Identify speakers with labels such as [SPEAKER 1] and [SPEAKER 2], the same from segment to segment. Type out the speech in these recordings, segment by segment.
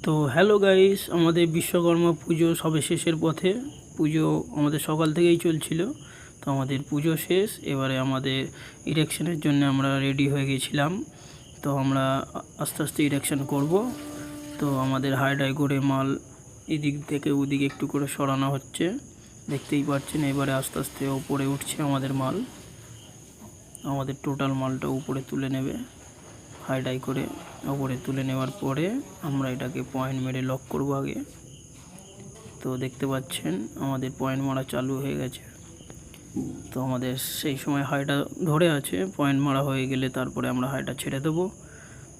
[SPEAKER 1] তো hello guys, আমাদের বিশ্বকর্মা পুজো সবে শেষের পথে। পুজো আমাদের সকাল থেকেই চলছিল। তো আমাদের পুজো শেষ, এবারে আমাদের ইরেকশনের জন্য আমরা রেডি হয়ে গেছিলাম। তো আমরা আস্তে আস্তে ইরেকশন করব। তো আমাদের হাইডাই করে মাল এদিক থেকে ওদিকে একটু করে সরানো হচ্ছে, দেখতেই পাচ্ছেন। এবারে আস্তে আস্তে ওপরে উঠছে আমাদের মাল। আমাদের টোটাল মালটা উপরে তুলে নেবে, হাইডাই করে ওপরে তুলে নেওয়ার পরে আমরা এটাকে পয়েন্ট মেরে লক করব আগে। তো দেখতে পাচ্ছেন আমাদের পয়েন্ট মারা চালু হয়ে গেছে। তো আমাদের সেই সময় হাইটা ধরে আছে, পয়েন্ট মারা হয়ে গেলে তারপরে আমরা হাইটা ছেড়ে দেবো।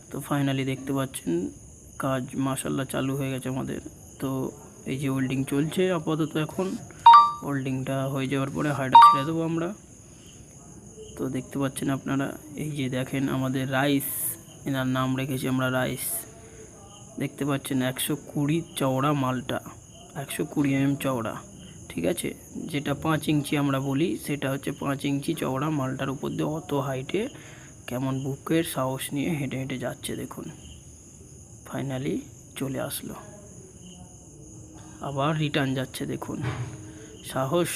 [SPEAKER 1] তো ফাইনালি দেখতে পাচ্ছেন কাজ মাশাল্লাহ চালু হয়ে গেছে আমাদের। তো এই যে ওয়েল্ডিং চলছে আপাতত, এখন ওয়েল্ডিংটা হয়ে যাওয়ার পরে হাইটা ছেড়ে দেবো আমরা। তো দেখতে পাচ্ছেন আপনারা, এই যে দেখেন আমাদের রাইস, এনার নাম রেখেছি আমরা রাইস। দেখতে পাচ্ছেন 120 চওড়া মালটা, 120 চওড়া, ঠিক আছে। যেটা 5 ইঞ্চি আমরা বলি, সেটা হচ্ছে 5 ইঞ্চি চওড়া মালটার উপর দিয়ে অত হাইটে কেমন বুকের সাহস নিয়ে হেঁটে হেঁটে যাচ্ছে দেখুন। ফাইনালি চলে আসলো, আবার রিটার্ন যাচ্ছে দেখুন। সাহস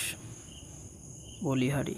[SPEAKER 1] বলিহারি।